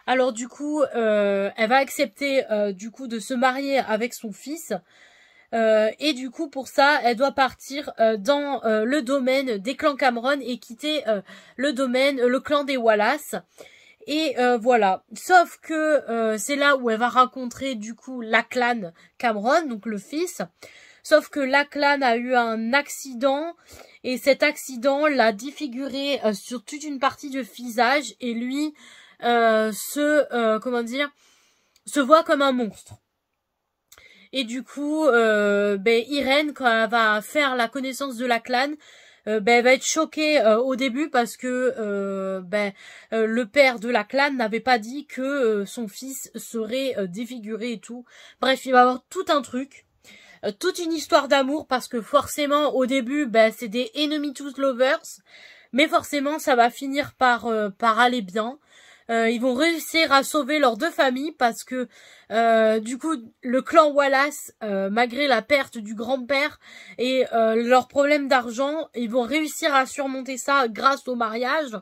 Alors du coup, elle va accepter du coup de se marier avec son fils. Et du coup, pour ça, elle doit partir dans le domaine des clans Cameron et quitter le clan des Wallace. Et voilà. Sauf que c'est là où elle va rencontrer du coup Lachlan Cameron, donc le fils. Sauf que Lachlan a eu un accident et cet accident l'a défiguré sur toute une partie du visage et lui se voit comme un monstre. Et du coup, Irène, quand elle va faire la connaissance de Lachlan, elle va être choquée au début parce que le père de Lachlan n'avait pas dit que son fils serait défiguré et tout. Bref, il va y avoir tout un truc. Toute une histoire d'amour parce que forcément au début c'est des ennemis to lovers, mais forcément ça va finir par aller bien. Ils vont réussir à sauver leurs deux familles parce que du coup le clan Wallace, malgré la perte du grand-père et leurs problèmes d'argent, ils vont réussir à surmonter ça grâce au mariage.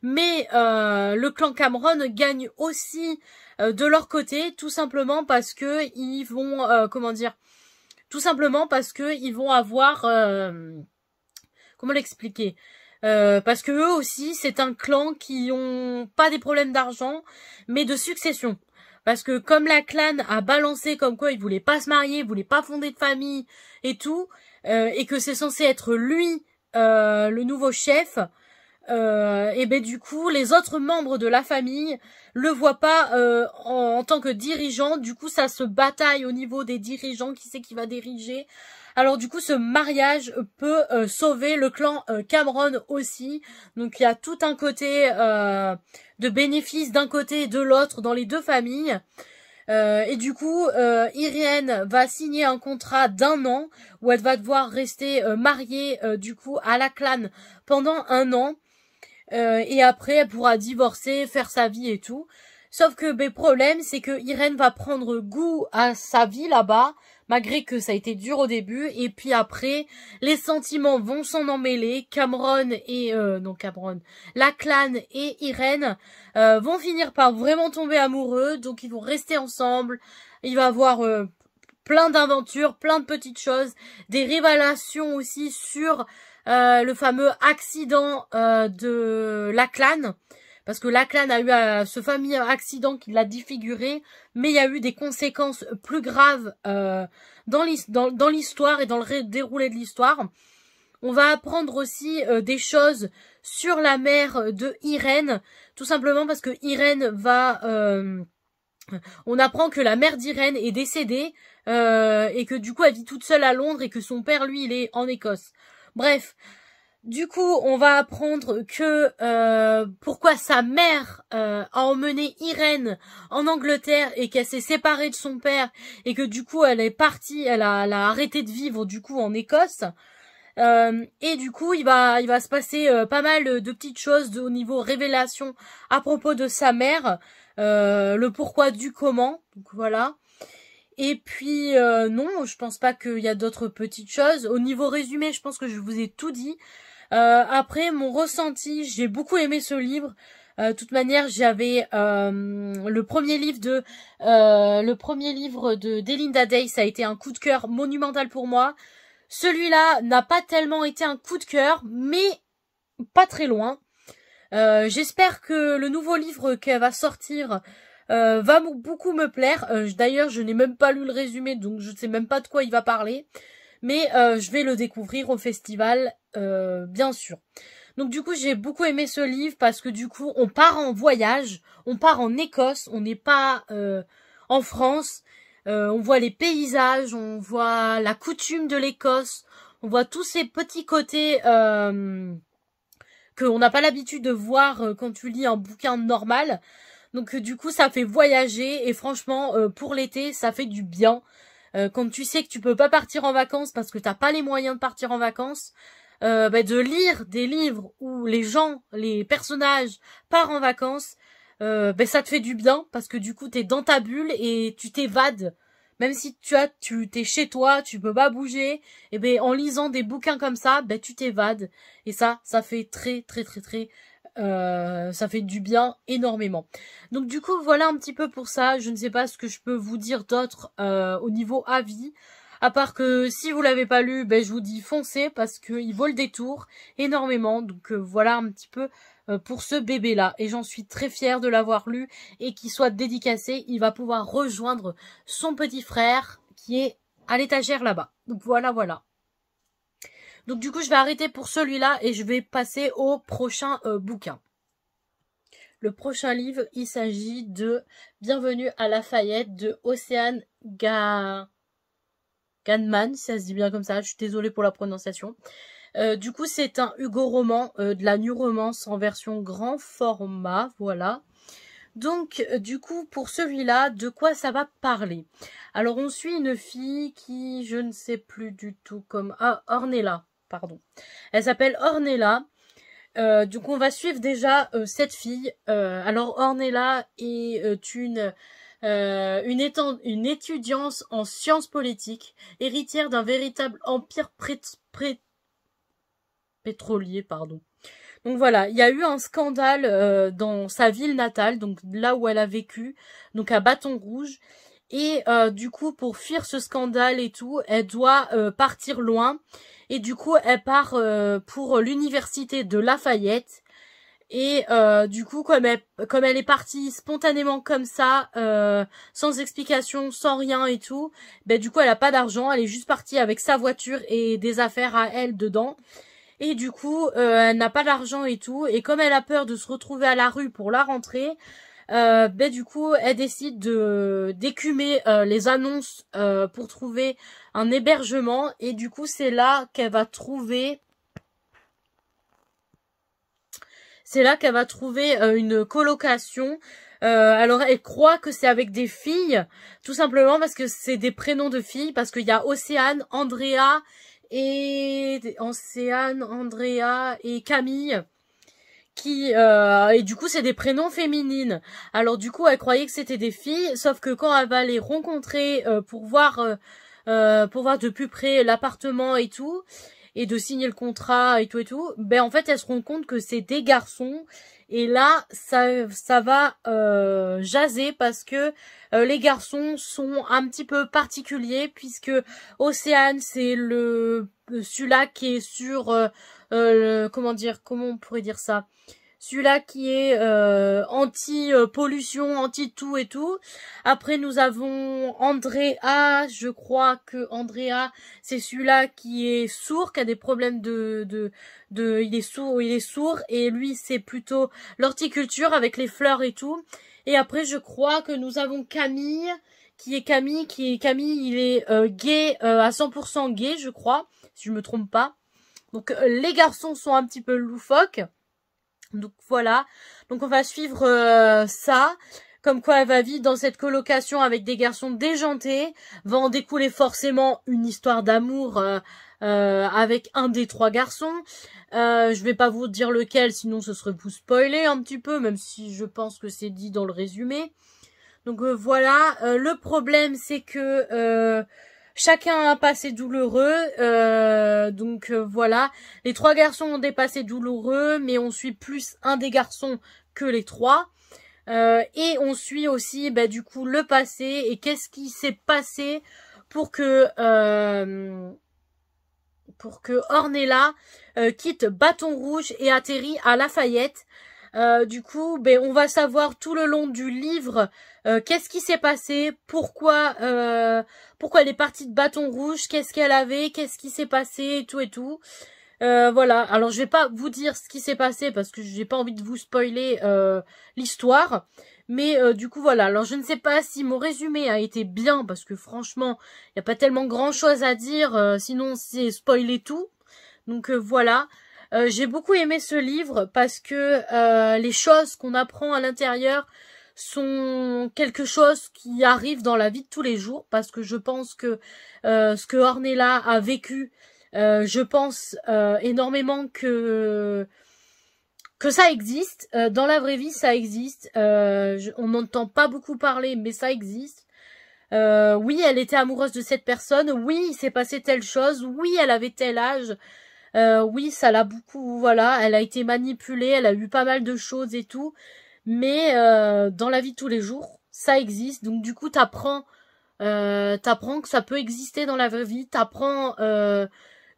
Mais le clan Cameron gagne aussi de leur côté, tout simplement parce que ils vont tout simplement parce que ils vont avoir comment l'expliquer, parce que eux aussi c'est un clan qui ont pas des problèmes d'argent mais de succession, parce que comme la clan a balancé comme quoi il voulait pas se marier, il voulait pas fonder de famille et tout, et que c'est censé être lui le nouveau chef, et du coup les autres membres de la famille le voient pas en tant que dirigeant. Du coup ça se bataille au niveau des dirigeants, qui c'est qui va diriger. Alors du coup ce mariage peut sauver le clan Cameron aussi. Donc il y a tout un côté de bénéfice d'un côté et de l'autre dans les deux familles. Et du coup Irène va signer un contrat d'1 an où elle va devoir rester mariée du coup à Lachlan pendant 1 an. Et après elle pourra divorcer, faire sa vie et tout. Sauf que le problème c'est que Irène va prendre goût à sa vie là-bas, malgré que ça a été dur au début, et puis après les sentiments vont s'en emmêler. Lachlan et Irène vont finir par vraiment tomber amoureux, donc ils vont rester ensemble. Il va y avoir plein d'aventures, plein de petites choses, des révélations aussi sur le fameux accident de Lachlan, parce que Lachlan a eu ce fameux accident qui l'a défiguré, mais il y a eu des conséquences plus graves dans l'histoire et dans le déroulé de l'histoire. On va apprendre aussi des choses sur la mère de Irène, tout simplement parce que Irène va... on apprend que la mère d'Irène est décédée et que du coup elle vit toute seule à Londres et que son père lui il est en Écosse. Bref, du coup on va apprendre que pourquoi sa mère a emmené Irène en Angleterre et qu'elle s'est séparée de son père et que du coup elle est partie, elle a arrêté de vivre du coup en Écosse. Et du coup il va se passer pas mal de petites choses au niveau révélation à propos de sa mère, le pourquoi du comment, donc voilà. Et puis non, je pense pas qu'il y a d'autres petites choses. Au niveau résumé, je pense que je vous ai tout dit. Après mon ressenti, j'ai beaucoup aimé ce livre. De toute manière, j'avais le premier livre de d'Elinda Day, ça a été un coup de cœur monumental pour moi. Celui-là n'a pas tellement été un coup de cœur, mais pas très loin. J'espère que le nouveau livre qu'elle va sortir va beaucoup me plaire. D'ailleurs, je n'ai même pas lu le résumé, donc je ne sais même pas de quoi il va parler. Mais je vais le découvrir au festival, bien sûr. Donc du coup, j'ai beaucoup aimé ce livre parce que du coup, on part en voyage, on part en Écosse, on n'est pas en France. On voit les paysages, on voit la coutume de l'Écosse, on voit tous ces petits côtés qu'on n'a pas l'habitude de voir quand tu lis un bouquin normal. Donc du coup ça fait voyager et franchement pour l'été ça fait du bien. Quand tu sais que tu peux pas partir en vacances parce que t'as pas les moyens de partir en vacances, de lire des livres où les personnages partent en vacances, ça te fait du bien parce que du coup t'es dans ta bulle et tu t'évades. même si tu t'es chez toi, tu peux pas bouger, et ben en lisant des bouquins comme ça, ben tu t'évades. Et ça fait ça fait du bien énormément. Donc du coup voilà un petit peu pour ça. Je ne sais pas ce que je peux vous dire d'autre au niveau avis. À part que si vous l'avez pas lu, ben je vous dis foncez parce qu'il vaut le détour énormément. Donc voilà un petit peu pour ce bébé là. Et j'en suis très fière de l'avoir lu et qu'il soit dédicacé. Il va pouvoir rejoindre son petit frère qui est à l'étagère là-bas. Donc voilà. Donc du coup je vais arrêter pour celui-là et je vais passer au prochain bouquin. Le prochain livre, il s'agit de Bienvenue à Lafayette de Océane Ganman, si ça se dit bien comme ça, je suis désolée pour la prononciation. Du coup, c'est un Hugo roman, de la New Romance en version grand format, voilà. Donc, du coup, pour celui-là, de quoi ça va parler? Alors, on suit une fille qui, je ne sais plus du tout comme... Ah, Ornella, pardon. Elle s'appelle Ornella. Donc, on va suivre déjà cette fille. Alors, Ornella est une étudiante en sciences politiques, héritière d'un véritable empire pétrolier, pardon. Donc voilà, il y a eu un scandale dans sa ville natale, donc là où elle a vécu, donc à Bâton Rouge. Et du coup, pour fuir ce scandale et tout, elle doit partir loin. Et du coup, elle part pour l'université de Lafayette. Et du coup, comme elle est partie spontanément comme ça, sans explication, sans rien et tout, ben du coup, elle a pas d'argent. Elle est juste partie avec sa voiture et des affaires à elle dedans. Et du coup, elle n'a pas d'argent et tout. Et comme elle a peur de se retrouver à la rue pour la rentrée, ben du coup, elle décide d'écumer les annonces pour trouver un hébergement. Et du coup, c'est là qu'elle va trouver... une colocation. Alors elle croit que c'est avec des filles, tout simplement parce que c'est des prénoms de filles, parce qu'il y a Océane, Andrea et Camille qui et du coup c'est des prénoms féminines. Alors du coup elle croyait que c'était des filles, sauf que quand elle va les rencontrer pour voir de plus près l'appartement et tout, et de signer le contrat et tout, ben en fait elle se rend compte que c'est des garçons. Et là ça va jaser parce que les garçons sont un petit peu particuliers, puisque Océane c'est celui-là qui est sur comment on pourrait dire ça, celui-là qui est anti-pollution, anti-tout et tout. Après, nous avons Andrea. Je crois que Andrea, c'est celui-là qui est sourd, qui a des problèmes il est sourd. Et lui, c'est plutôt l'horticulture avec les fleurs et tout. Et après, je crois que nous avons Camille, il est gay, à 100% gay, je crois, si je me trompe pas. Donc, les garçons sont un petit peu loufoques. Donc voilà, donc on va suivre ça, comme quoi elle va vivre dans cette colocation avec des garçons déjantés, va en découler forcément une histoire d'amour avec un des trois garçons. Je vais pas vous dire lequel, sinon ce serait vous spoiler un petit peu, même si je pense que c'est dit dans le résumé. Donc voilà, le problème c'est que... chacun a un passé douloureux, donc voilà. Les trois garçons ont des passés douloureux, mais on suit plus un des garçons que les trois. Et on suit aussi, du coup, le passé et qu'est-ce qui s'est passé pour que Ornella quitte Bâton Rouge et atterrit à Lafayette. Du coup, on va savoir tout le long du livre qu'est-ce qui s'est passé, pourquoi elle est partie de Bâton Rouge, qu'est-ce qu'elle avait, qu'est-ce qui s'est passé, et tout. Voilà, alors je vais pas vous dire ce qui s'est passé parce que j'ai pas envie de vous spoiler l'histoire. Mais du coup voilà, alors je ne sais pas si mon résumé a été bien parce que franchement, il n'y a pas tellement grand chose à dire, sinon c'est spoiler tout. Donc voilà. J'ai beaucoup aimé ce livre parce que les choses qu'on apprend à l'intérieur sont quelque chose qui arrive dans la vie de tous les jours, parce que je pense que ce que Ornella a vécu, je pense énormément que ça existe. Dans la vraie vie, ça existe. On n'entend pas beaucoup parler, mais ça existe. Oui, elle était amoureuse de cette personne. Oui, il s'est passé telle chose. Oui, elle avait tel âge. Oui, ça l'a beaucoup, voilà, elle a été manipulée, elle a eu pas mal de choses et tout. Mais dans la vie de tous les jours, ça existe. Donc du coup, t'apprends que ça peut exister dans la vraie vie. T'apprends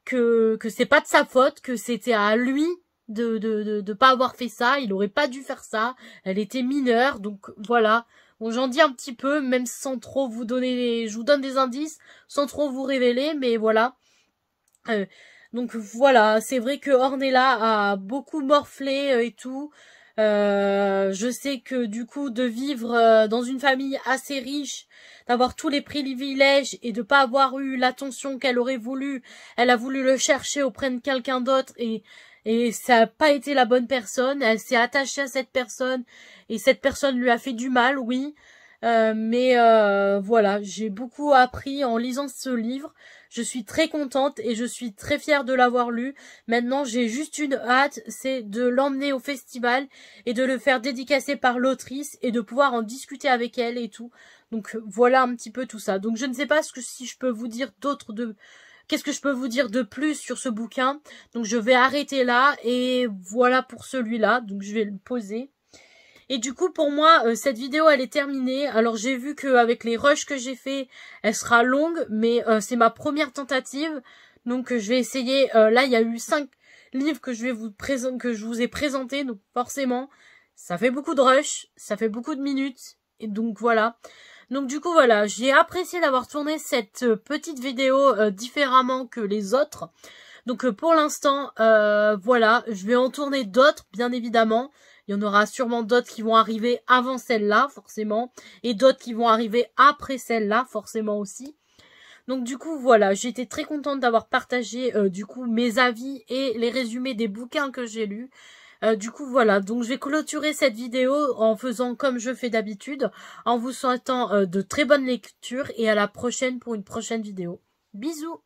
que c'est pas de sa faute, que c'était à lui de pas avoir fait ça. Il aurait pas dû faire ça. Elle était mineure, donc voilà. Bon, j'en dis un petit peu, même sans trop vous donner, je vous donne des indices, sans trop vous révéler, mais voilà. Euh, donc voilà, c'est vrai que Ornella a beaucoup morflé et tout. Je sais que du coup de vivre dans une famille assez riche, d'avoir tous les privilèges et de pas avoir eu l'attention qu'elle aurait voulu, elle a voulu le chercher auprès de quelqu'un d'autre et ça n'a pas été la bonne personne. Elle s'est attachée à cette personne et cette personne lui a fait du mal, oui. Mais voilà, j'ai beaucoup appris en lisant ce livre. Je suis très contente et je suis très fière de l'avoir lu. Maintenant, j'ai juste une hâte, c'est de l'emmener au festival et de le faire dédicacer par l'autrice et de pouvoir en discuter avec elle et tout. Donc voilà un petit peu tout ça. Donc je ne sais pas si je peux vous dire qu'est-ce que je peux vous dire de plus sur ce bouquin. Donc je vais arrêter là et voilà pour celui-là. Donc je vais le poser. Et du coup, pour moi, cette vidéo, elle est terminée. Alors, j'ai vu qu'avec les rushs que j'ai fait, elle sera longue, mais c'est ma première tentative. Donc, je vais essayer. Là, il y a eu 5 livres que je vous ai présentés. Donc, forcément, ça fait beaucoup de rush, ça fait beaucoup de minutes. Et donc, voilà. Donc, du coup, voilà, j'ai apprécié d'avoir tourné cette petite vidéo différemment que les autres. Donc, pour l'instant, voilà, je vais en tourner d'autres, bien évidemment. Il y en aura sûrement d'autres qui vont arriver avant celle-là, forcément. Et d'autres qui vont arriver après celle-là, forcément aussi. Donc du coup, voilà, j'ai été très contente d'avoir partagé du coup mes avis et les résumés des bouquins que j'ai lus. Du coup, voilà, donc je vais clôturer cette vidéo en faisant comme je fais d'habitude, en vous souhaitant de très bonnes lectures et à la prochaine pour une prochaine vidéo. Bisous!